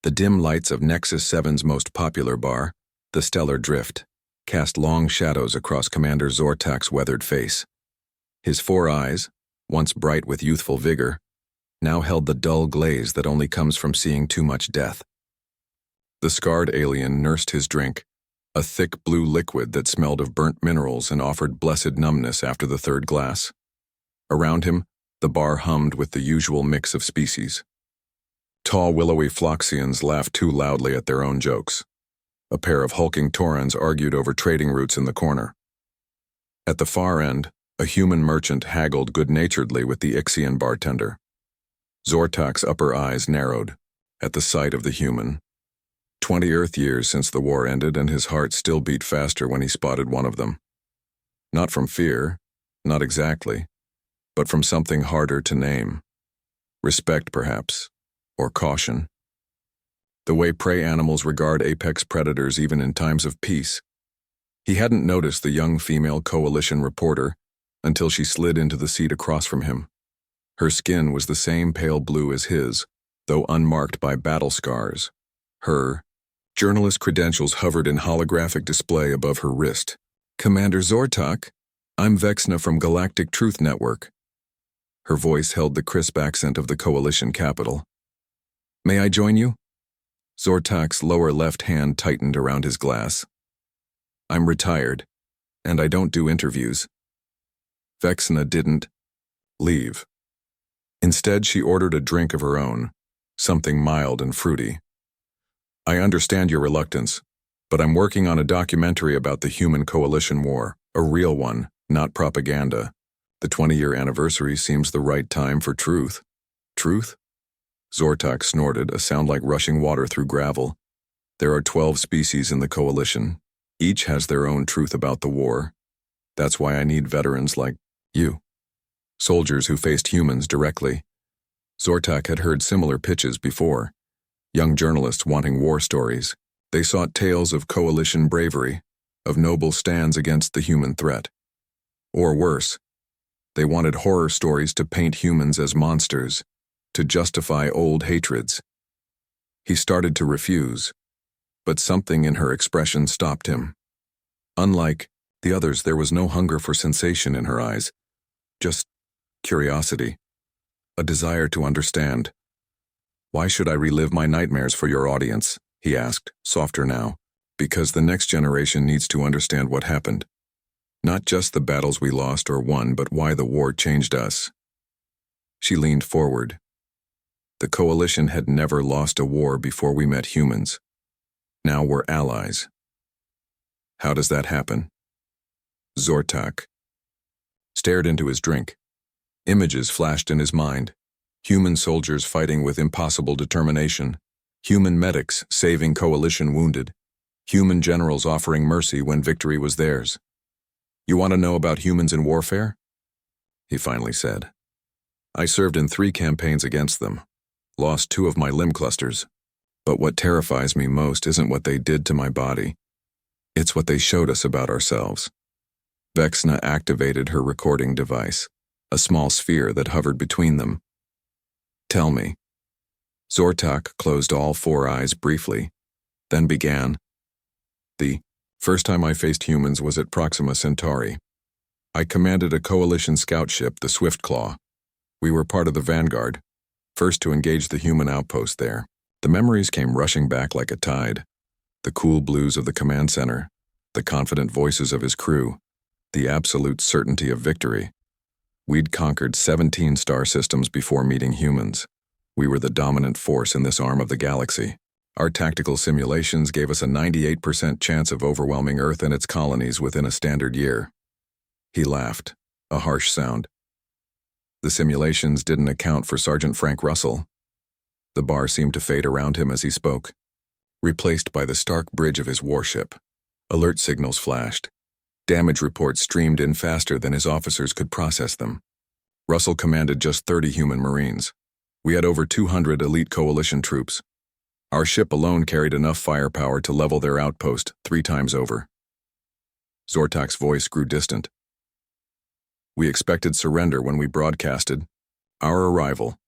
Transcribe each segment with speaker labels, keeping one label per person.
Speaker 1: The dim lights of Nexus 7's most popular bar, the Stellar Drift, cast long shadows across Commander Zortak's weathered face. His 4 eyes, once bright with youthful vigor, now held the dull glaze that only comes from seeing too much death. The scarred alien nursed his drink, a thick blue liquid that smelled of burnt minerals and offered blessed numbness after the 3rd glass. Around him, the bar hummed with the usual mix of species. Tall, willowy Floxians laughed too loudly at their own jokes. A pair of hulking Taurans argued over trading routes in the corner. At the far end, a human merchant haggled good-naturedly with the Ixian bartender. Zortak's upper eyes narrowed at the sight of the human. 20 Earth years since the war ended, and his heart still beat faster when he spotted one of them. Not from fear, not exactly, but from something harder to name. Respect, perhaps, or caution. The way prey animals regard apex predators even in times of peace. He hadn't noticed the young female coalition reporter until she slid into the seat across from him. Her skin was the same pale blue as his, though unmarked by battle scars. Her journalist credentials hovered in holographic display above her wrist. "Commander Zortak, I'm Vexna from Galactic Truth Network." Her voice held the crisp accent of the coalition capital. "May I join you?" Zortak's lower left hand tightened around his glass. "I'm retired, and I don't do interviews." Vexna didn't leave. Instead, she ordered a drink of her own, something mild and fruity. "I understand your reluctance, but I'm working on a documentary about the Human Coalition War, a real one, not propaganda. The 20-year anniversary seems the right time for truth." "Truth?" Zortak snorted, a sound like rushing water through gravel. "There are 12 species in the coalition. Each has their own truth about the war. That's why I need veterans like you. Soldiers who faced humans directly." Zortak had heard similar pitches before. Young journalists wanting war stories. They sought tales of coalition bravery, of noble stands against the human threat. Or worse, they wanted horror stories to paint humans as monsters, to justify old hatreds. He started to refuse, but something in her expression stopped him. Unlike the others, there was no hunger for sensation in her eyes, just curiosity, a desire to understand. "Why should I relive my nightmares for your audience?" he asked, softer now. "Because the next generation needs to understand what happened. Not just the battles we lost or won, but why the war changed us." She leaned forward. "The coalition had never lost a war before we met humans. Now we're allies." "How does that happen?" Zortak stared into his drink. Images flashed in his mind. Human soldiers fighting with impossible determination. Human medics saving coalition wounded. Human generals offering mercy when victory was theirs. "You want to know about humans in warfare?" he finally said. "I served in 3 campaigns against them. Lost 2 of my limb clusters. But what terrifies me most isn't what they did to my body. It's what they showed us about ourselves." Vexna activated her recording device, a small sphere that hovered between them. "Tell me." Zortak closed all 4 eyes briefly, then began. "The first time I faced humans was at Proxima Centauri. I commanded a coalition scout ship, the Swiftclaw. We were part of the vanguard, first to engage the human outpost there. The memories came rushing back like a tide. The cool blues of the command center, the confident voices of his crew, the absolute certainty of victory. We'd conquered 17 star systems before meeting humans. We were the dominant force in this arm of the galaxy. Our tactical simulations gave us a 98% chance of overwhelming Earth and its colonies within a standard year." He laughed, a harsh sound. "The simulations didn't account for Sergeant Frank Russell." The bar seemed to fade around him as he spoke, replaced by the stark bridge of his warship. Alert signals flashed. Damage reports streamed in faster than his officers could process them. Russell commanded just 30 human Marines. We had over 200 elite coalition troops. Our ship alone carried enough firepower to level their outpost 3 times over. Zortak's voice grew distant. "We expected surrender when we broadcasted our arrival.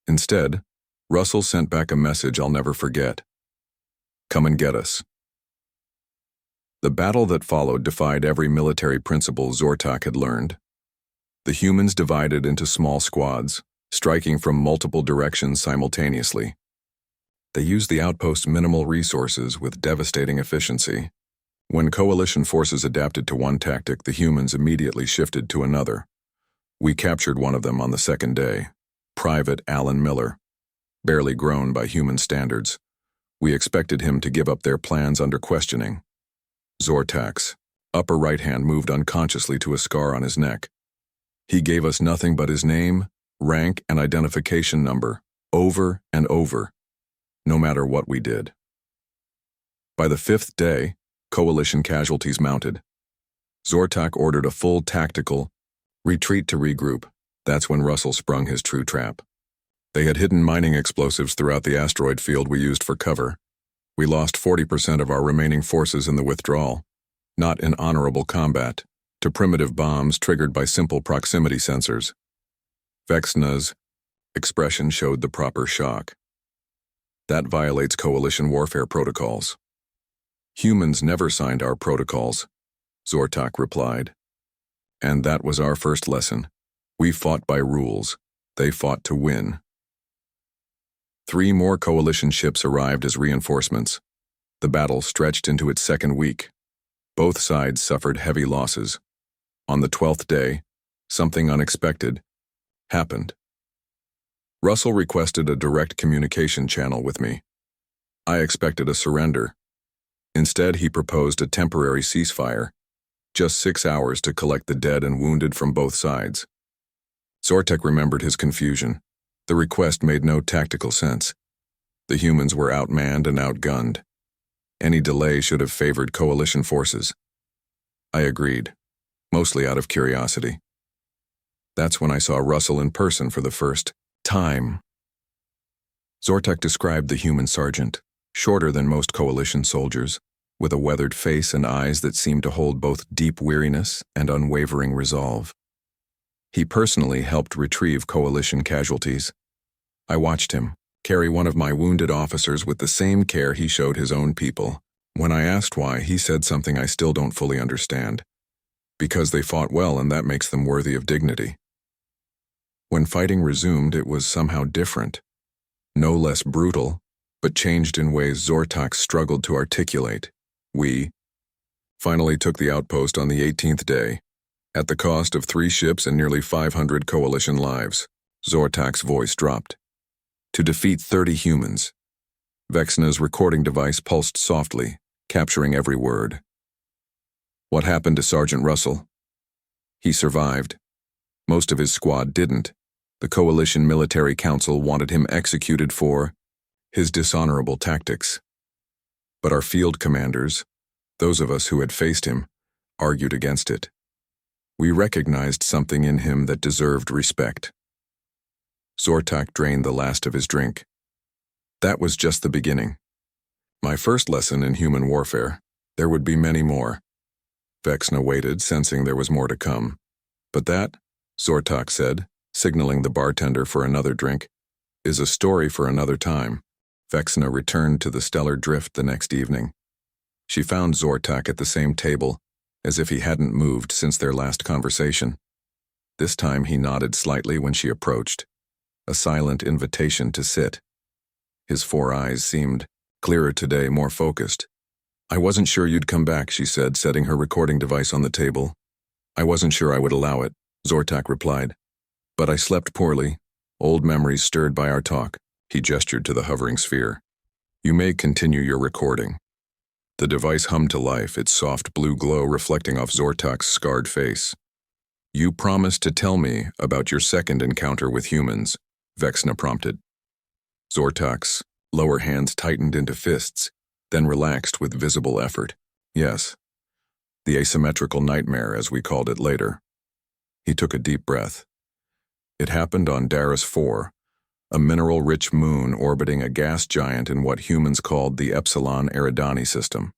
Speaker 1: Instead, Russell sent back a message I'll never forget. Come and get us. The battle that followed defied every military principle Zortak had learned. The humans divided into small squads, striking from multiple directions simultaneously. They used the outpost's minimal resources with devastating efficiency. When coalition forces adapted to one tactic, the humans immediately shifted to another. We captured one of them on the second day, Private Alan Miller. Barely grown by human standards, we expected him to give up their plans under questioning. Zortak's upper right hand moved unconsciously to a scar on his neck. He gave us nothing but his name, rank, and identification number, over and over, no matter what we did. By the fifth day, coalition casualties mounted. Zortak ordered a full tactical retreat to regroup. That's when Russell sprung his true trap. They had hidden mining explosives throughout the asteroid field we used for cover. We lost 40% of our remaining forces in the withdrawal, not in honorable combat, to primitive bombs triggered by simple proximity sensors. Vexna's expression showed the proper shock. That violates coalition warfare protocols. Humans never signed our protocols, Zortak replied. And that was our first lesson. We fought by rules. They fought to win. 3 more coalition ships arrived as reinforcements. The battle stretched into its second week. Both sides suffered heavy losses. On the 12th day, something unexpected happened. Russell requested a direct communication channel with me. I expected a surrender. Instead, he proposed a temporary ceasefire, just 6 hours to collect the dead and wounded from both sides. Zortak remembered his confusion. The request made no tactical sense. The humans were outmanned and outgunned. Any delay should have favored coalition forces. I agreed, mostly out of curiosity. That's when I saw Russell in person for the first time. Zortak described the human sergeant, shorter than most coalition soldiers, with a weathered face and eyes that seemed to hold both deep weariness and unwavering resolve. He personally helped retrieve coalition casualties. I watched him carry one of my wounded officers with the same care he showed his own people. When I asked why, he said something I still don't fully understand. Because they fought well and that makes them worthy of dignity. When fighting resumed, it was somehow different. No less brutal, but changed in ways Zortak struggled to articulate. We finally took the outpost on the 18th day, at the cost of 3 ships and nearly 500 coalition lives. Zortak's voice dropped. To defeat 30 humans. Vexna's recording device pulsed softly, capturing every word. What happened to Sergeant Russell? He survived. Most of his squad didn't. The Coalition Military Council wanted him executed for his dishonorable tactics. But our field commanders, those of us who had faced him, argued against it. We recognized something in him that deserved respect. Zortak drained the last of his drink. That was just the beginning. My first lesson in human warfare. There would be many more. Vexna waited, sensing there was more to come. But that, Zortak said, signaling the bartender for another drink, is a story for another time. Vexna returned to the stellar drift the next evening. She found Zortak at the same table, as if he hadn't moved since their last conversation. This time he nodded slightly when she approached, a silent invitation to sit. His 4 eyes seemed clearer today, more focused. I wasn't sure you'd come back, she said, setting her recording device on the table. I wasn't sure I would allow it, Zortak replied. But I slept poorly, old memories stirred by our talk. He gestured to the hovering sphere. You may continue your recording. The device hummed to life, its soft blue glow reflecting off Zortak's scarred face. You promised to tell me about your second encounter with humans, Vexna prompted. Zortak's lower hands tightened into fists, then relaxed with visible effort. Yes. The asymmetrical nightmare, as we called it later. He took a deep breath. It happened on Darus 4, a mineral-rich moon orbiting a gas giant in what humans called the Epsilon Eridani system.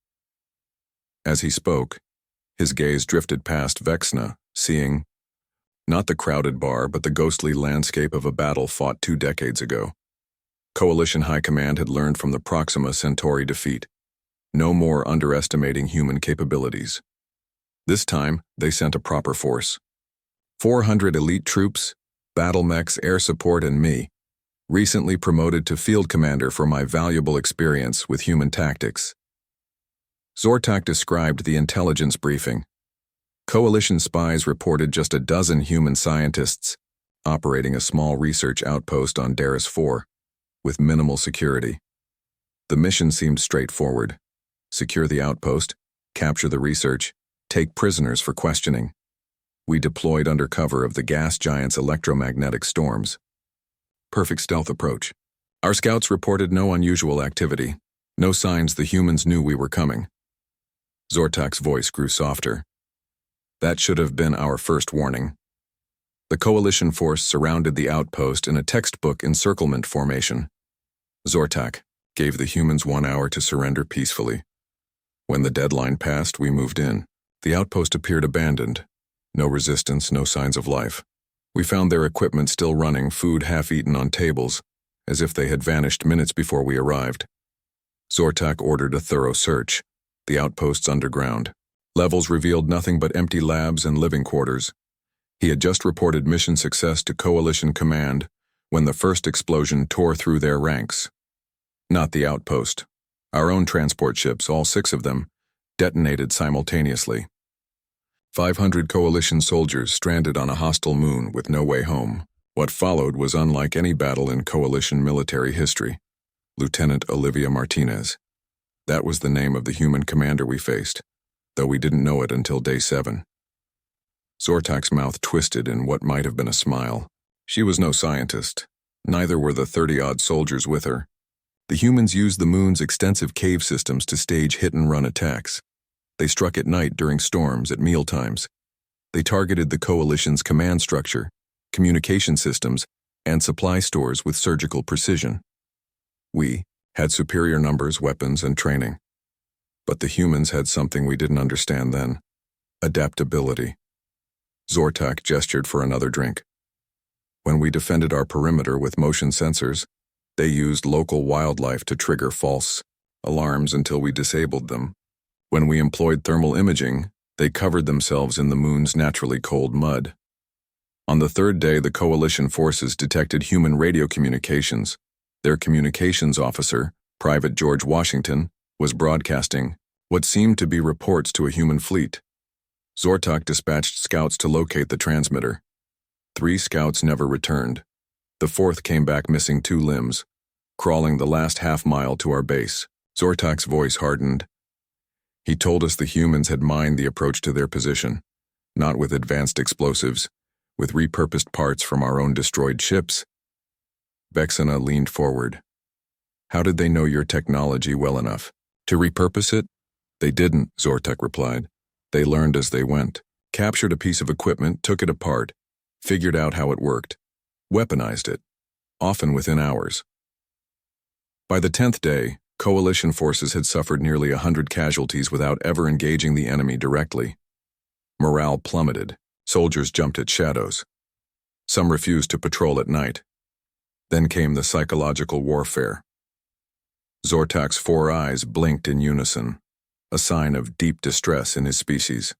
Speaker 1: As he spoke, his gaze drifted past Vexna, seeing not the crowded bar but the ghostly landscape of a battle fought 2 decades ago. Coalition High Command had learned from the Proxima Centauri defeat. No more underestimating human capabilities. This time, they sent a proper force. 400 elite troops, battle mechs, air support, and me, recently promoted to field commander for my valuable experience with human tactics. Zortak described the intelligence briefing. Coalition spies reported just a dozen human scientists operating a small research outpost on Darus 4, with minimal security. The mission seemed straightforward. Secure the outpost, capture the research, take prisoners for questioning. We deployed under cover of the gas giant's electromagnetic storms. Perfect stealth approach. Our scouts reported no unusual activity, no signs the humans knew we were coming. Zortak's voice grew softer. That should have been our first warning. The coalition force surrounded the outpost in a textbook encirclement formation. Zortak gave the humans 1 hour to surrender peacefully. When the deadline passed, we moved in. The outpost appeared abandoned. No resistance, no signs of life. We found their equipment still running, food half-eaten on tables, as if they had vanished minutes before we arrived. Zortak ordered a thorough search. The outpost's underground. Levels revealed nothing but empty labs and living quarters. He had just reported mission success to Coalition Command when the first explosion tore through their ranks. Not the outpost. Our own transport ships, all 6 of them, detonated simultaneously. 500 Coalition soldiers stranded on a hostile moon with no way home. What followed was unlike any battle in Coalition military history. Lieutenant Olivia Martinez. That was the name of the human commander we faced, though we didn't know it until day 7. Zortak's mouth twisted in what might have been a smile. She was no scientist. Neither were the 30-odd soldiers with her. The humans used the moon's extensive cave systems to stage hit-and-run attacks. They struck at night during storms, at mealtimes. They targeted the Coalition's command structure, communication systems, and supply stores with surgical precision. We had superior numbers, weapons, and training. But the humans had something we didn't understand then. Adaptability. Zortak gestured for another drink. When we defended our perimeter with motion sensors, they used local wildlife to trigger false alarms until we disabled them. When we employed thermal imaging, they covered themselves in the moon's naturally cold mud. On the 3rd day, the Coalition forces detected human radio communications. Their communications officer, Private George Washington, was broadcasting what seemed to be reports to a human fleet. Zortak dispatched scouts to locate the transmitter. 3 scouts never returned. The 4th came back missing 2 limbs, crawling the last half-mile to our base. Zortak's voice hardened. He told us the humans had mined the approach to their position, not with advanced explosives, with repurposed parts from our own destroyed ships. Vexana leaned forward. How did they know your technology well enough to repurpose it? They didn't, Zortak replied. They learned as they went, captured a piece of equipment, took it apart, figured out how it worked, weaponized it, often within hours. By the 10th day, Coalition forces had suffered nearly 100 casualties without ever engaging the enemy directly. Morale plummeted. Soldiers jumped at shadows. Some refused to patrol at night. Then came the psychological warfare. Zortak's 4 eyes blinked in unison, a sign of deep distress in his species.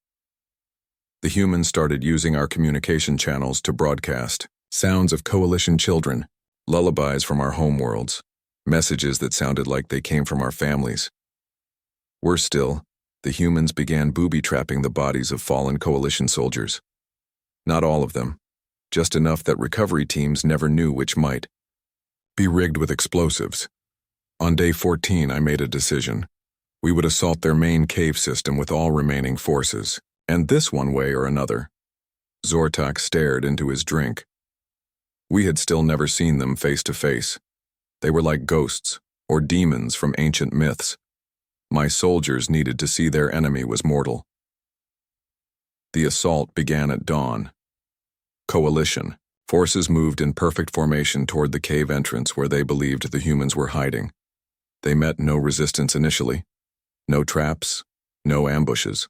Speaker 1: The humans started using our communication channels to broadcast sounds of Coalition children, lullabies from our homeworlds, messages that sounded like they came from our families. Worse still, the humans began booby-trapping the bodies of fallen Coalition soldiers. Not all of them, just enough that recovery teams never knew which might be rigged with explosives. On day 14, I made a decision. We would assault their main cave system with all remaining forces, and this one way or another. Zortak stared into his drink. We had still never seen them face to face. They were like ghosts or demons from ancient myths. My soldiers needed to see their enemy was mortal. The assault began at dawn. Coalition forces moved in perfect formation toward the cave entrance where they believed the humans were hiding. They met no resistance initially. No traps, no ambushes.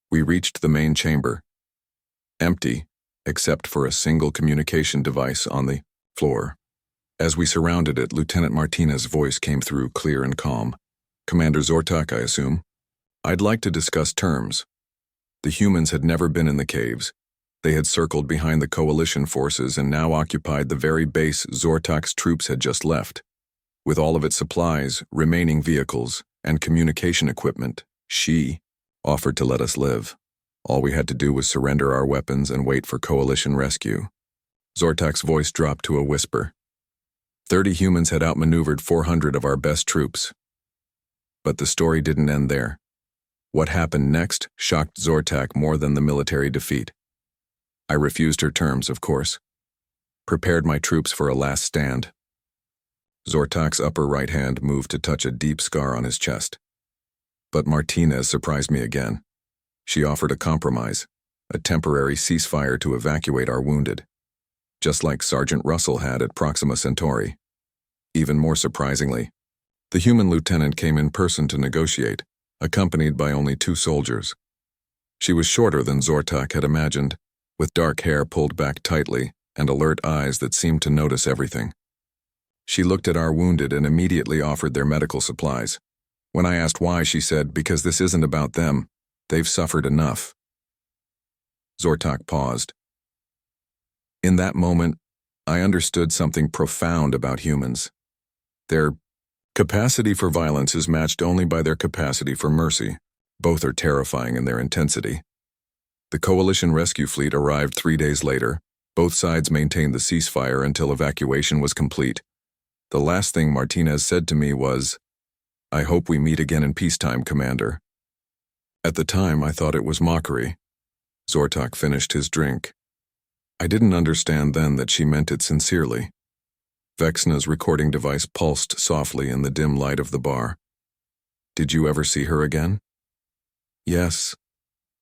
Speaker 1: We reached the main chamber. Empty, except for a single communication device on the floor. As we surrounded it, Lieutenant Martinez's voice came through clear and calm. "Commander Zortak, I assume? I'd like to discuss terms." The humans had never been in the caves. They had circled behind the coalition forces and now occupied the very base Zortak's troops had just left. With all of its supplies, remaining vehicles, and communication equipment, she offered to let us live. All we had to do was surrender our weapons and wait for coalition rescue. Zortak's voice dropped to a whisper. 30 humans had outmaneuvered 400 of our best troops. But the story didn't end there. What happened next shocked Zortak more than the military defeat. I refused her terms, of course. Prepared my troops for a last stand. Zortak's upper right hand moved to touch a deep scar on his chest. But Martinez surprised me again. She offered a compromise, a temporary ceasefire to evacuate our wounded, just like Sergeant Russell had at Proxima Centauri. Even more surprisingly, the human lieutenant came in person to negotiate, accompanied by only 2 soldiers. She was shorter than Zortak had imagined, with dark hair pulled back tightly and alert eyes that seemed to notice everything. She looked at our wounded and immediately offered their medical supplies. When I asked why, she said, "Because this isn't about them. They've suffered enough." Zortak paused. In that moment, I understood something profound about humans. Their capacity for violence is matched only by their capacity for mercy. Both are terrifying in their intensity. The coalition rescue fleet arrived 3 days later. Both sides maintained the ceasefire until evacuation was complete. The last thing Martinez said to me was, "I hope we meet again in peacetime, Commander." At the time, I thought it was mockery. Zortak finished his drink. I didn't understand then that she meant it sincerely. Vexna's recording device pulsed softly in the dim light of the bar. "Did you ever see her again?" "Yes,"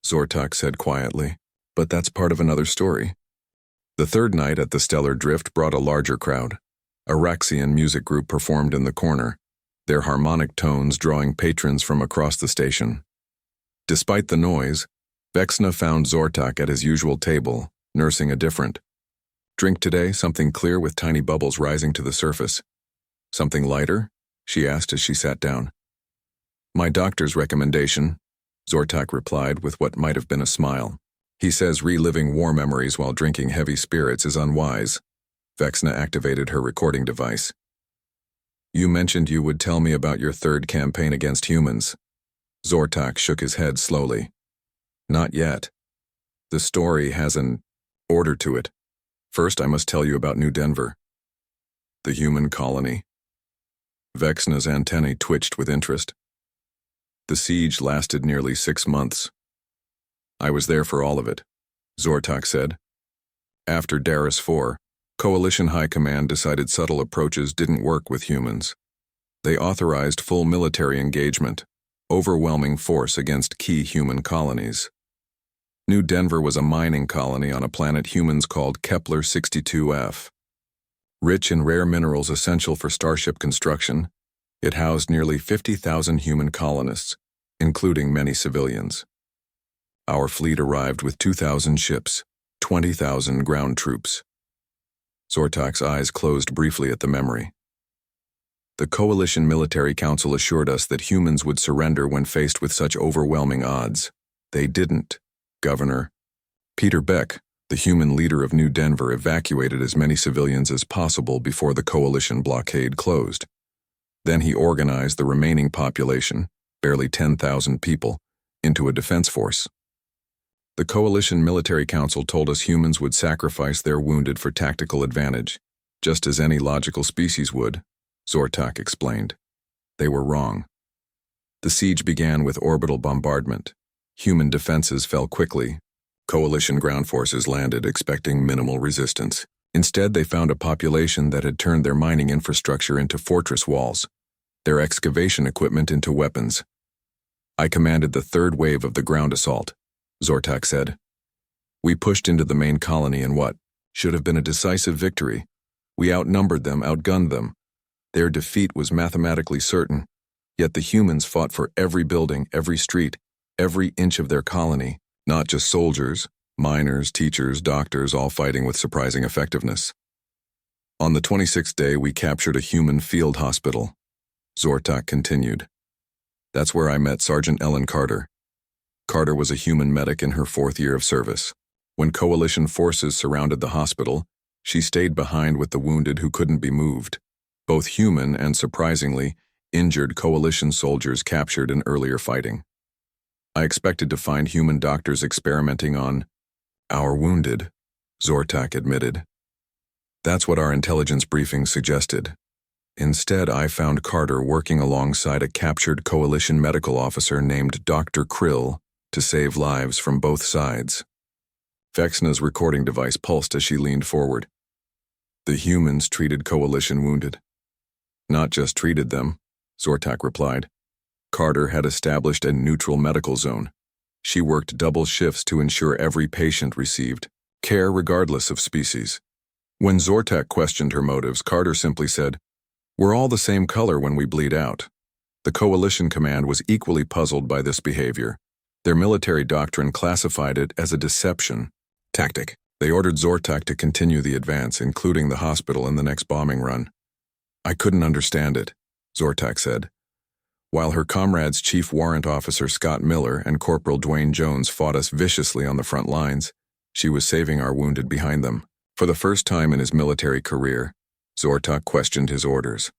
Speaker 1: Zortak said quietly, "but that's part of another story." The third night at the Stellar Drift brought a larger crowd. A Raxian music group performed in the corner, their harmonic tones drawing patrons from across the station. Despite the noise, Vexna found Zortak at his usual table, nursing a different drink today, something clear with tiny bubbles rising to the surface. "Something lighter?" she asked as she sat down. "My doctor's recommendation," Zortak replied with what might have been a smile. "He says reliving war memories while drinking heavy spirits is unwise." Vexna activated her recording device. "You mentioned you would tell me about your third campaign against humans." Zortak shook his head slowly. "Not yet. The story has an order to it. First, I must tell you about New Denver." "The human colony?" Vexna's antennae twitched with interest. "The siege lasted nearly 6 months. I was there for all of it," Zortak said. "After Darus 4, Coalition High Command decided subtle approaches didn't work with humans. They authorized full military engagement, overwhelming force against key human colonies. New Denver was a mining colony on a planet humans called Kepler-62f. Rich in rare minerals essential for starship construction, it housed nearly 50,000 human colonists, including many civilians. Our fleet arrived with 2,000 ships, 20,000 ground troops. Zortak's eyes closed briefly at the memory. The Coalition Military Council assured us that humans would surrender when faced with such overwhelming odds. They didn't. Governor Peter Beck, the human leader of New Denver, evacuated as many civilians as possible before the Coalition blockade closed. Then he organized the remaining population, barely 10,000 people, into a defense force. The Coalition Military Council told us humans would sacrifice their wounded for tactical advantage, just as any logical species would, Zortak explained. They were wrong. The siege began with orbital bombardment. Human defenses fell quickly. Coalition ground forces landed expecting minimal resistance. Instead, they found a population that had turned their mining infrastructure into fortress walls, their excavation equipment into weapons. "I commanded the third wave of the ground assault," Zortak said. "We pushed into the main colony in what should have been a decisive victory. We outnumbered them, outgunned them. Their defeat was mathematically certain, yet the humans fought for every building, every street, every inch of their colony, not just soldiers, miners, teachers, doctors, all fighting with surprising effectiveness." On the 26th day, we captured a human field hospital. Zortak continued. That's where I met Sergeant Ellen Carter. Carter was a human medic in her 4th year of service. When coalition forces surrounded the hospital, she stayed behind with the wounded who couldn't be moved. Both human and, surprisingly, injured coalition soldiers captured in earlier fighting. I expected to find human doctors experimenting on our wounded, Zortak admitted. That's what our intelligence briefing suggested. Instead, I found Carter working alongside a captured coalition medical officer named Dr. Krill to save lives from both sides. Vexna's recording device pulsed as she leaned forward. The humans treated coalition wounded. Not just treated them, Zortak replied. Carter had established a neutral medical zone. She worked double shifts to ensure every patient received care regardless of species. When Zortak questioned her motives, Carter simply said, "We're all the same color when we bleed out." The coalition command was equally puzzled by this behavior. Their military doctrine classified it as a deception tactic. They ordered Zortak to continue the advance, including the hospital in the next bombing run. I couldn't understand it, Zortak said. While her comrades Chief Warrant Officer Scott Miller and Corporal Dwayne Jones fought us viciously on the front lines, she was saving our wounded behind them. For the first time in his military career, Zortak questioned his orders.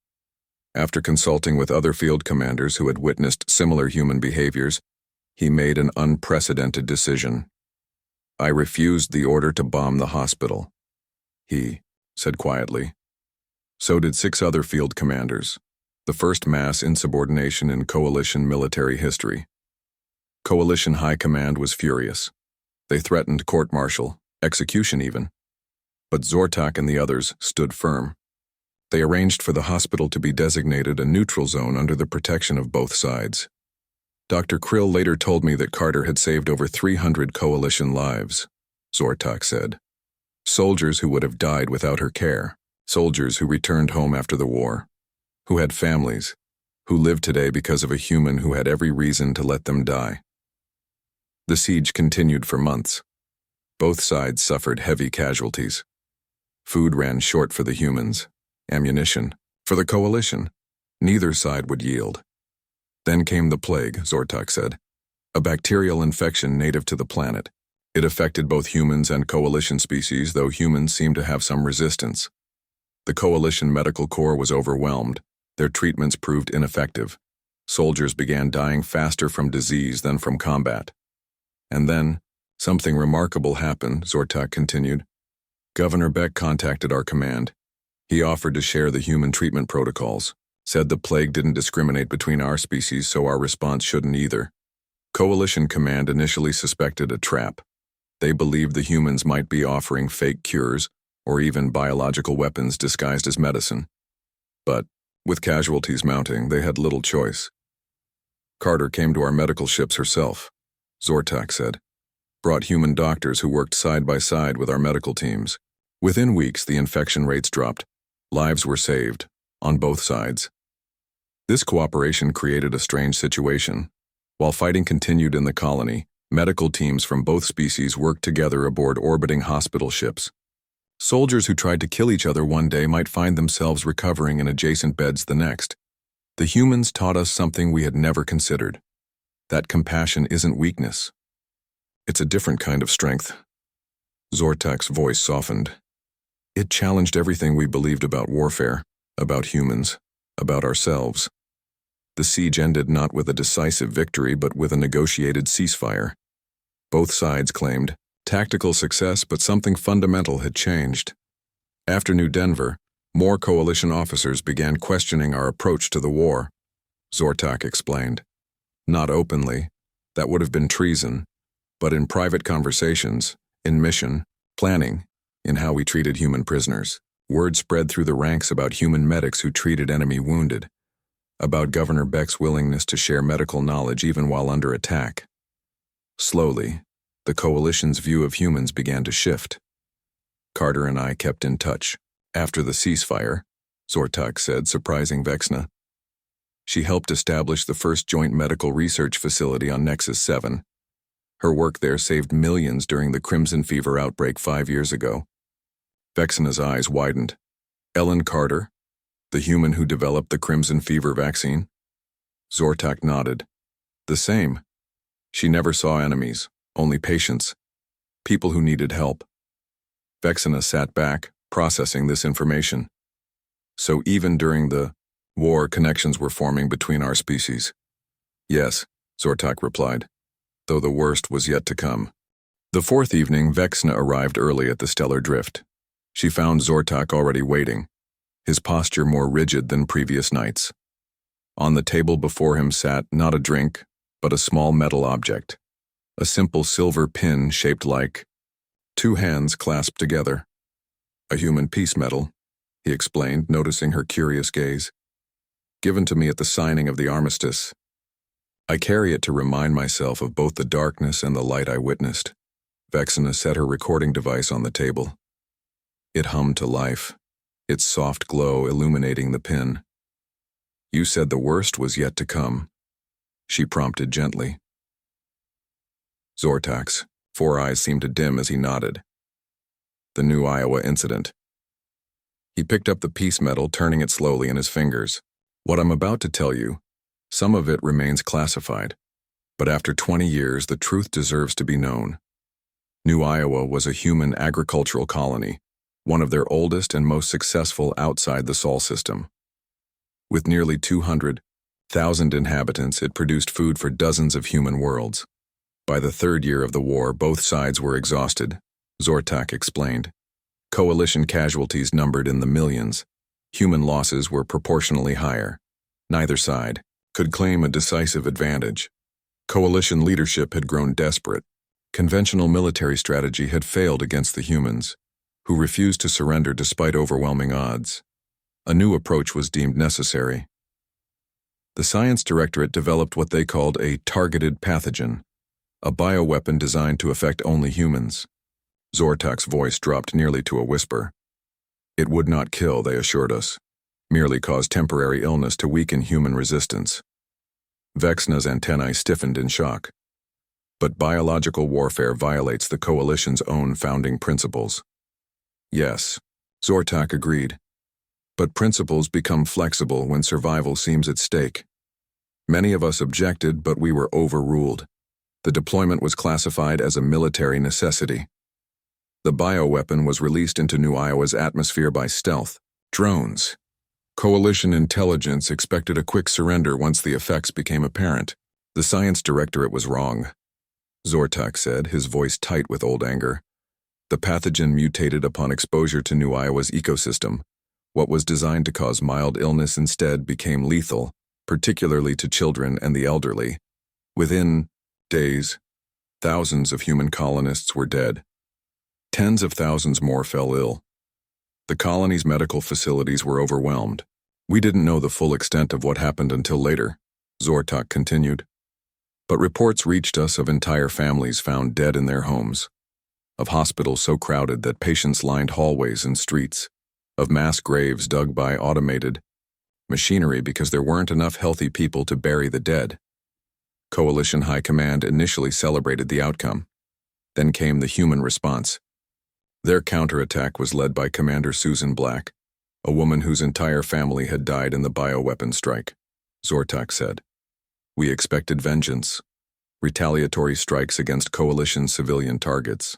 Speaker 1: After consulting with other field commanders who had witnessed similar human behaviors, he made an unprecedented decision. I refused the order to bomb the hospital. He said quietly. So did 6 other field commanders, the first mass insubordination in coalition military history. Coalition High Command was furious. They threatened court-martial, execution even. But Zortak and the others stood firm. They arranged for the hospital to be designated a neutral zone under the protection of both sides. Dr. Krill later told me that Carter had saved over 300 coalition lives, Zortak said. Soldiers who would have died without her care, soldiers who returned home after the war, who had families, who lived today because of a human who had every reason to let them die. The siege continued for months. Both sides suffered heavy casualties. Food ran short for the humans, ammunition for the coalition. Neither side would yield. Then came the plague, Zortak said, a bacterial infection native to the planet. It affected both humans and coalition species, though humans seemed to have some resistance. The coalition medical corps was overwhelmed. Their treatments proved ineffective. Soldiers began dying faster from disease than from combat. And then, something remarkable happened, Zortak continued. Governor Beck contacted our command. He offered to share the human treatment protocols, said the plague didn't discriminate between our species, so our response shouldn't either. Coalition Command initially suspected a trap. They believed the humans might be offering fake cures or even biological weapons disguised as medicine. But, with casualties mounting, they had little choice. Carter came to our medical ships herself, Zortak said. Brought human doctors who worked side by side with our medical teams. Within weeks, the infection rates dropped. Lives were saved, on both sides. This cooperation created a strange situation. While fighting continued in the colony, medical teams from both species worked together aboard orbiting hospital ships. Soldiers who tried to kill each other one day might find themselves recovering in adjacent beds the next. The humans taught us something we had never considered. That compassion isn't weakness. It's a different kind of strength. Zortak's voice softened. It challenged everything we believed about warfare, about humans, about ourselves. The siege ended not with a decisive victory but with a negotiated ceasefire. Both sides claimed tactical success, but something fundamental had changed. After New Denver, more coalition officers began questioning our approach to the war, Zortak explained. Not openly, that would have been treason, but in private conversations, in mission, planning, in how we treated human prisoners. Word spread through the ranks about human medics who treated enemy wounded, about Governor Beck's willingness to share medical knowledge even while under attack. Slowly, the coalition's view of humans began to shift. Carter and I kept in touch. After the ceasefire, Zortak said, surprising Vexna. She helped establish the first joint medical research facility on Nexus 7. Her work there saved millions during the Crimson Fever outbreak 5 years ago. Vexna's eyes widened. Ellen Carter, the human who developed the Crimson Fever vaccine? Zortak nodded. The same. She never saw enemies, only patients, people who needed help. Vexana sat back, processing this information. So even during the war, connections were forming between our species. Yes, Zortak replied, though the worst was yet to come. The fourth evening, Vexana arrived early at the stellar drift. She found Zortak already waiting, his posture more rigid than previous nights. On the table before him sat not a drink, but a small metal object, a simple silver pin shaped like two hands clasped together. A human peace medal, he explained, noticing her curious gaze. Given to me at the signing of the armistice. I carry it to remind myself of both the darkness and the light I witnessed. Vexana set her recording device on the table. It hummed to life, its soft glow illuminating the pin. You said the worst was yet to come, she prompted gently. Zortak's 4 eyes seemed to dim as he nodded. The New Iowa incident. He picked up the peace medal, turning it slowly in his fingers. What I'm about to tell you, some of it remains classified, but after 20 years, the truth deserves to be known. New Iowa was a human agricultural colony, one of their oldest and most successful outside the Sol system. With nearly 200,000 inhabitants, it produced food for dozens of human worlds. By the third year of the war, both sides were exhausted, Zortak explained. Coalition casualties numbered in the millions. Human losses were proportionally higher. Neither side could claim a decisive advantage. Coalition leadership had grown desperate. Conventional military strategy had failed against the humans, who refused to surrender despite overwhelming odds. A new approach was deemed necessary. The Science Directorate developed what they called a targeted pathogen, a bioweapon designed to affect only humans. Zortak's voice dropped nearly to a whisper. It would not kill, they assured us, merely cause temporary illness to weaken human resistance. Vexana's antennae stiffened in shock. But biological warfare violates the Coalition's own founding principles. Yes, Zortak agreed. But principles become flexible when survival seems at stake. Many of us objected, but we were overruled. The deployment was classified as a military necessity. The bioweapon was released into New Iowa's atmosphere by stealth, drones. Coalition intelligence expected a quick surrender once the effects became apparent. The Science Directorate was wrong, Zortak said, his voice tight with old anger. The pathogen mutated upon exposure to New Iowa's ecosystem. What was designed to cause mild illness instead became lethal, particularly to children and the elderly. Within days, thousands of human colonists were dead. Tens of thousands more fell ill. The colony's medical facilities were overwhelmed. We didn't know the full extent of what happened until later, Zortak continued. But reports reached us of entire families found dead in their homes, of hospitals so crowded that patients lined hallways and streets, of mass graves dug by automated machinery because there weren't enough healthy people to bury the dead. Coalition High Command initially celebrated the outcome. Then came the human response. Their counterattack was led by Commander Susan Black, a woman whose entire family had died in the bioweapon strike, Zortak said. We expected vengeance, retaliatory strikes against Coalition civilian targets,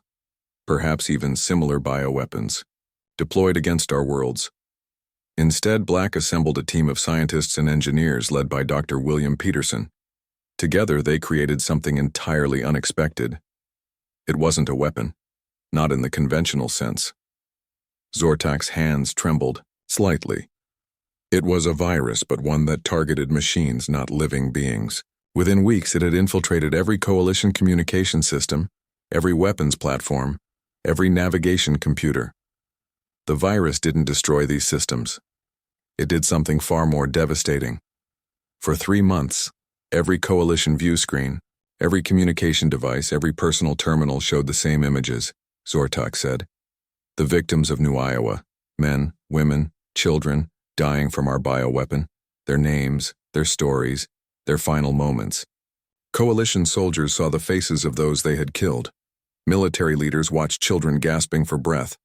Speaker 1: perhaps even similar bioweapons, deployed against our worlds. Instead, Black assembled a team of scientists and engineers led by Dr. William Peterson. Together, they created something entirely unexpected. It wasn't a weapon, not in the conventional sense. Zortak's hands trembled slightly. It was a virus, but one that targeted machines, not living beings. Within weeks, it had infiltrated every Coalition communication system, every weapons platform, every navigation computer. The virus didn't destroy these systems. It did something far more devastating. For 3 months, every Coalition view screen, every communication device, every personal terminal showed the same images, Zortak said. The victims of New Iowa, men, women, children, dying from our bioweapon, their names, their stories, their final moments. Coalition soldiers saw the faces of those they had killed. Military leaders watched children gasping for breath.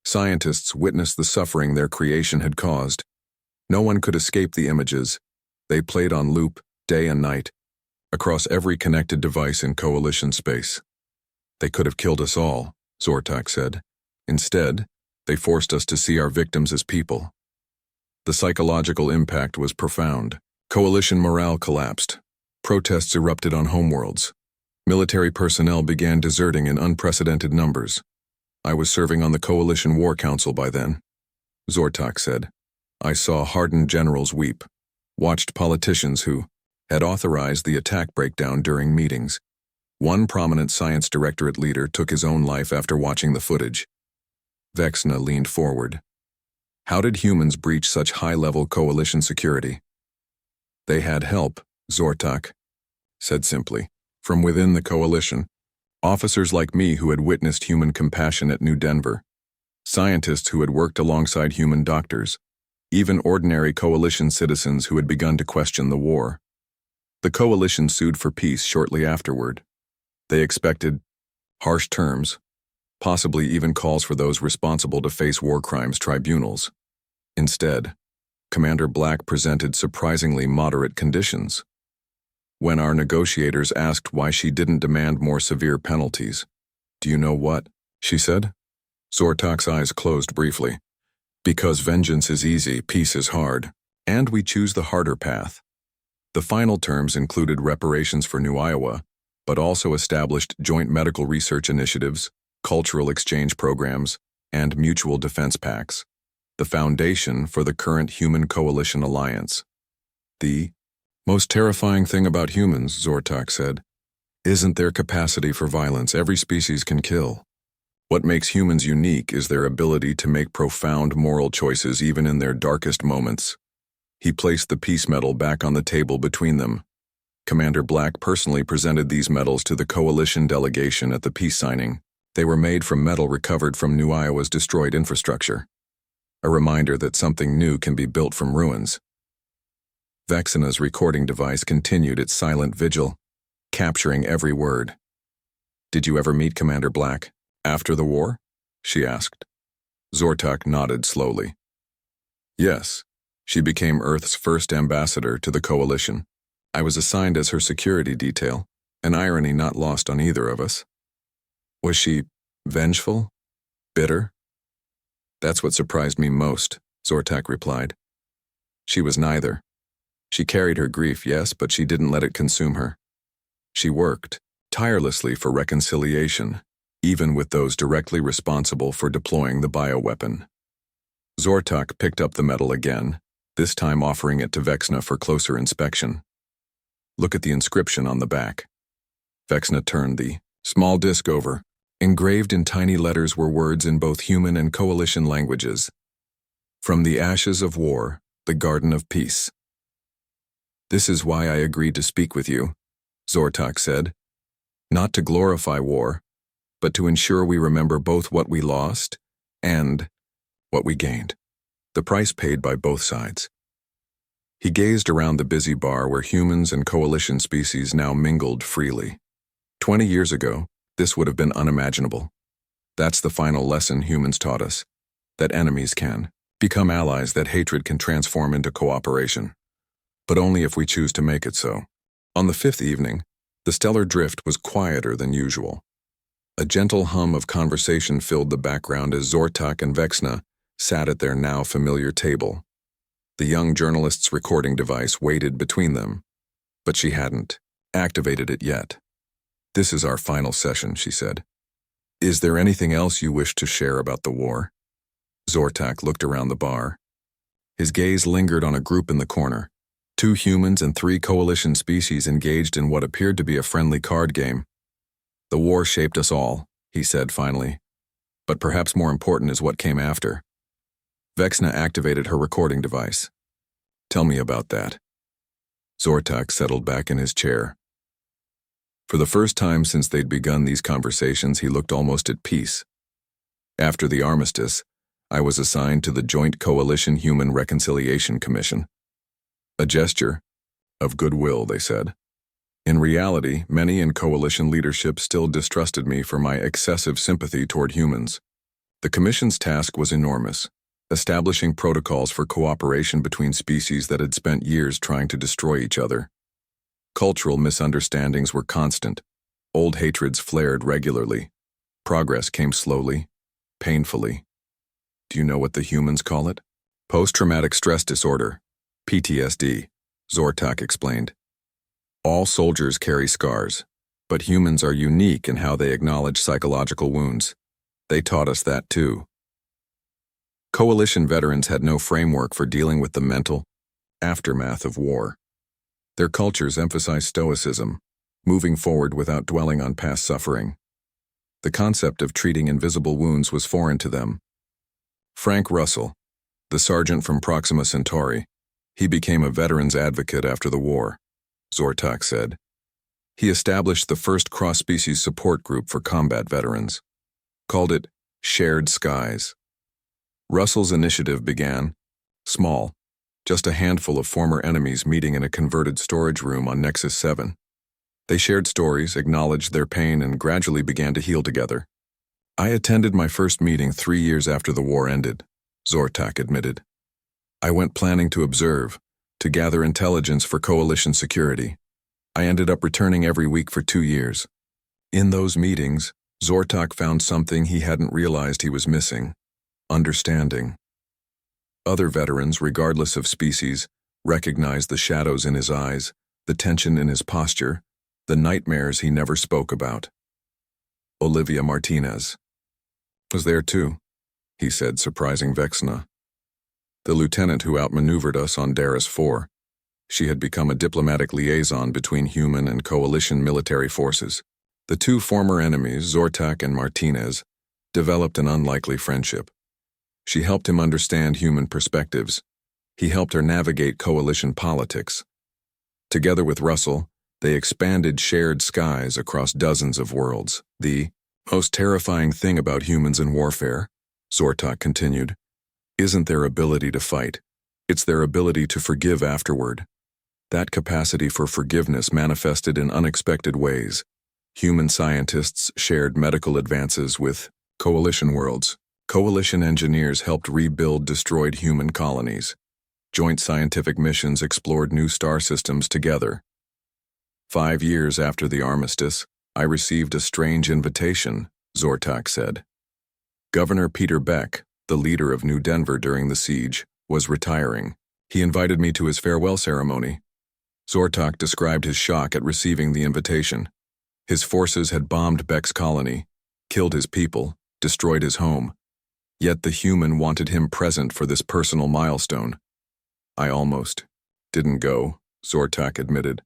Speaker 1: Scientists witnessed the suffering their creation had caused. No one could escape the images. They played on loop, day and night, across every connected device in Coalition space. They could have killed us all, Zortak said. Instead, they forced us to see our victims as people. The psychological impact was profound. Coalition morale collapsed. Protests erupted on homeworlds. Military personnel began deserting in unprecedented numbers. I was serving on the Coalition War Council by then. Zortak said. I saw hardened generals weep, watched politicians who had authorized the attack breakdown during meetings. One prominent science directorate leader took his own life after watching the footage. Vexna leaned forward. How did humans breach such high-level Coalition security? They had help, Zortak said simply. From within the Coalition, officers like me who had witnessed human compassion at New Denver, scientists who had worked alongside human doctors, even ordinary Coalition citizens who had begun to question the war. The Coalition sued for peace shortly afterward. They expected harsh terms, possibly even calls for those responsible to face war crimes tribunals. Instead, Commander Black presented surprisingly moderate conditions. When our negotiators asked why she didn't demand more severe penalties, "Do you know what?" she said. Zortak's eyes closed briefly. Because vengeance is easy, peace is hard, and we choose the harder path. The final terms included reparations for New Iowa, but also established joint medical research initiatives, cultural exchange programs, and mutual defense pacts, the foundation for the current Human Coalition Alliance. The most terrifying thing about humans, Zortak said, isn't their capacity for violence. Every species can kill. What makes humans unique is their ability to make profound moral choices even in their darkest moments. He placed the peace medal back on the table between them. Commander Black personally presented these medals to the Coalition delegation at the peace signing. They were made from metal recovered from New Iowa's destroyed infrastructure. A reminder that something new can be built from ruins. Vexna's recording device continued its silent vigil, capturing every word. Did you ever meet Commander Black? After the war? She asked. Zortak nodded slowly. Yes, she became Earth's first ambassador to the Coalition. I was assigned as her security detail, an irony not lost on either of us. Was she vengeful? Bitter? That's what surprised me most, Zortak replied. She was neither. She carried her grief, yes, but she didn't let it consume her. She worked tirelessly for reconciliation, even with those directly responsible for deploying the bioweapon. Zortak picked up the medal again, this time offering it to Vexna for closer inspection. Look at the inscription on the back. Vexna turned the small disc over. Engraved in tiny letters were words in both human and Coalition languages. From the ashes of war, the garden of peace. This is why I agreed to speak with you, Zortak said. Not to glorify war, but to ensure we remember both what we lost and what we gained. The price paid by both sides. He gazed around the busy bar where humans and Coalition species now mingled freely. 20 years ago, this would have been unimaginable. That's the final lesson humans taught us, that enemies can become allies, that hatred can transform into cooperation. But only if we choose to make it so. On the fifth evening, the stellar drift was quieter than usual. A gentle hum of conversation filled the background as Zortak and Vexna sat at their now familiar table. The young journalist's recording device waited between them, but she hadn't activated it yet. This is our final session, she said. Is there anything else you wish to share about the war? Zortak looked around the bar. His gaze lingered on a group in the corner. 2 humans and 3 Coalition species engaged in what appeared to be a friendly card game. The war shaped us all, he said finally. But perhaps more important is what came after. Vexna activated her recording device. Tell me about that. Zortak settled back in his chair. For the first time since they'd begun these conversations, he looked almost at peace. After the armistice, I was assigned to the Joint Coalition Human Reconciliation Commission. A gesture of goodwill, they said. In reality, many in Coalition leadership still distrusted me for my excessive sympathy toward humans. The Commission's task was enormous, establishing protocols for cooperation between species that had spent years trying to destroy each other. Cultural misunderstandings were constant. Old hatreds flared regularly. Progress came slowly, painfully. Do you know what the humans call it? Post-traumatic stress disorder, PTSD, Zortak explained. All soldiers carry scars, but humans are unique in how they acknowledge psychological wounds. They taught us that too. Coalition veterans had no framework for dealing with the mental aftermath of war. Their cultures emphasized stoicism, moving forward without dwelling on past suffering. The concept of treating invisible wounds was foreign to them. Frank Russell, the sergeant from Proxima Centauri, he became a veterans advocate after the war, Zortak said. He established the first cross-species support group for combat veterans, called it Shared Skies. Russell's initiative began small, just a handful of former enemies meeting in a converted storage room on Nexus 7. They shared stories, acknowledged their pain, and gradually began to heal together. I attended my first meeting 3 years after the war ended, Zortak admitted. I went planning to observe, to gather intelligence for coalition security. I ended up returning every week for 2 years. In those meetings, Zortak found something he hadn't realized he was missing: understanding. Other veterans, regardless of species, recognized the shadows in his eyes, the tension in his posture, the nightmares he never spoke about. Olivia Martinez was there too, he said, surprising Vexna. The lieutenant who outmaneuvered us on Darus 4. She had become a diplomatic liaison between human and coalition military forces. The two former enemies, Zortak and Martinez, developed an unlikely friendship. She helped him understand human perspectives. He helped her navigate coalition politics. Together with Russell, they expanded Shared Skies across dozens of worlds. The most terrifying thing about humans in warfare, Zortak continued, isn't their ability to fight. It's their ability to forgive afterward. That capacity for forgiveness manifested in unexpected ways. Human scientists shared medical advances with coalition worlds. Coalition engineers helped rebuild destroyed human colonies. Joint scientific missions explored new star systems together. 5 years after the armistice, I received a strange invitation, Zortak said. Governor Peter Beck, the leader of New Denver during the siege, was retiring. He invited me to his farewell ceremony. Zortak described his shock at receiving the invitation. His forces had bombed Beck's colony, killed his people, destroyed his home. Yet the human wanted him present for this personal milestone. I almost didn't go, Zortak admitted.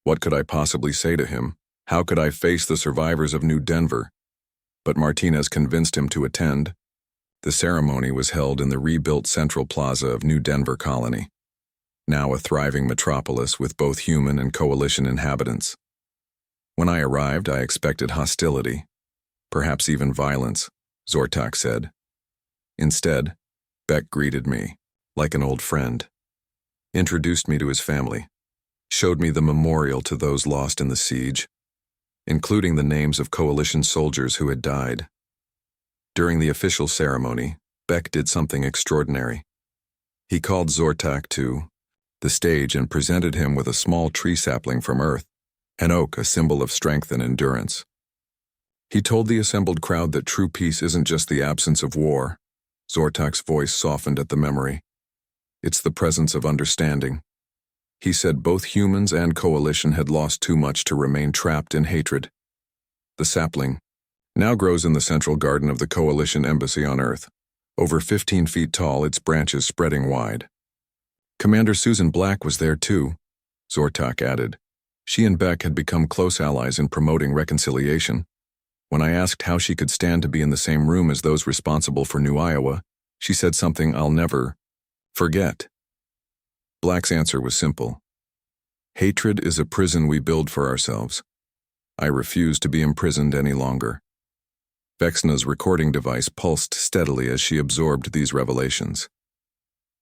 Speaker 1: What could I possibly say to him? How could I face the survivors of New Denver? But Martinez convinced him to attend. The ceremony was held in the rebuilt Central Plaza of New Denver Colony, now a thriving metropolis with both human and coalition inhabitants. When I arrived, I expected hostility, perhaps even violence, Zortak said. Instead, Beck greeted me, like an old friend, introduced me to his family, showed me the memorial to those lost in the siege, including the names of coalition soldiers who had died. During the official ceremony, Beck did something extraordinary. He called Zortak to the stage and presented him with a small tree sapling from Earth, an oak, a symbol of strength and endurance. He told the assembled crowd that true peace isn't just the absence of war. Zortak's voice softened at the memory. It's the presence of understanding. He said both humans and coalition had lost too much to remain trapped in hatred. The sapling now grows in the central garden of the coalition embassy on Earth, over 15 feet tall, its branches spreading wide. Commander Susan Black was there too, Zortak added. She and Beck had become close allies in promoting reconciliation. When I asked how she could stand to be in the same room as those responsible for New Iowa, she said something I'll never forget. Black's answer was simple. Hatred is a prison we build for ourselves. I refuse to be imprisoned any longer. Vexna's recording device pulsed steadily as she absorbed these revelations.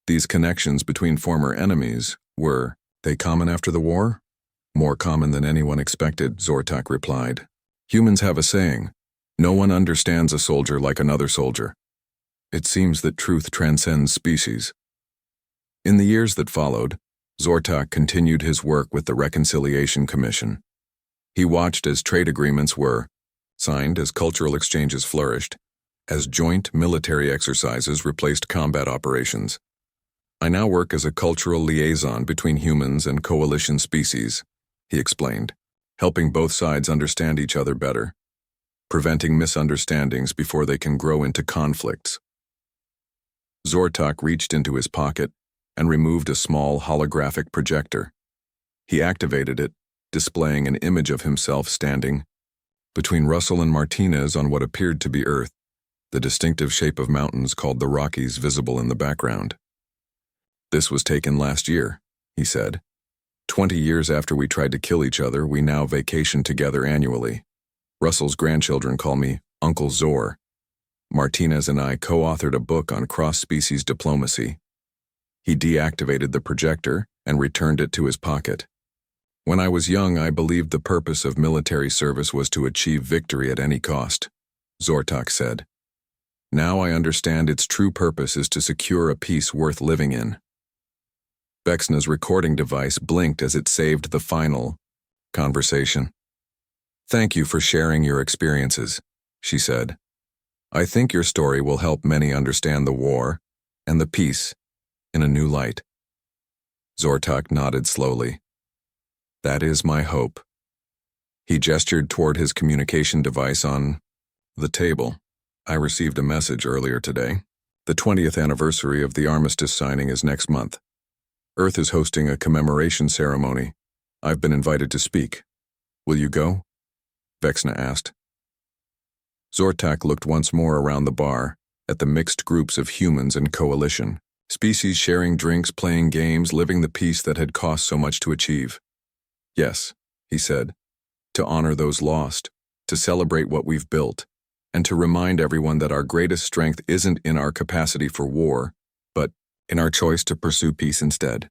Speaker 1: These connections between former enemies were they common after the war? More common than anyone expected, Zortak replied. Humans have a saying, no one understands a soldier like another soldier. It seems that truth transcends species. In the years that followed, Zortak continued his work with the Reconciliation Commission. He watched as trade agreements were signed, as cultural exchanges flourished, as joint military exercises replaced combat operations. I now work as a cultural liaison between humans and coalition species, he explained, helping both sides understand each other better, preventing misunderstandings before they can grow into conflicts. Zortak reached into his pocket and removed a small holographic projector. He activated it, displaying an image of himself standing between Russell and Martinez on what appeared to be Earth, the distinctive shape of mountains called the Rockies visible in the background. This was taken last year, he said. 20 years after we tried to kill each other, we now vacation together annually. Russell's grandchildren call me Uncle Zor. Martinez and I co-authored a book on cross-species diplomacy. He deactivated the projector and returned it to his pocket. When I was young, I believed the purpose of military service was to achieve victory at any cost, Zortak said. Now I understand its true purpose is to secure a peace worth living in. Vexna's recording device blinked as it saved the final conversation. Thank you for sharing your experiences, she said. I think your story will help many understand the war and the peace in a new light. Zortak nodded slowly. That is my hope. He gestured toward his communication device on the table. I received a message earlier today. The 20th anniversary of the armistice signing is next month. Earth is hosting a commemoration ceremony. I've been invited to speak. Will you go? Vexna asked. Zortak looked once more around the bar, at the mixed groups of humans and coalition, species sharing drinks, playing games, living the peace that had cost so much to achieve. Yes, he said, to honor those lost, to celebrate what we've built, and to remind everyone that our greatest strength isn't in our capacity for war, but in our choice to pursue peace instead.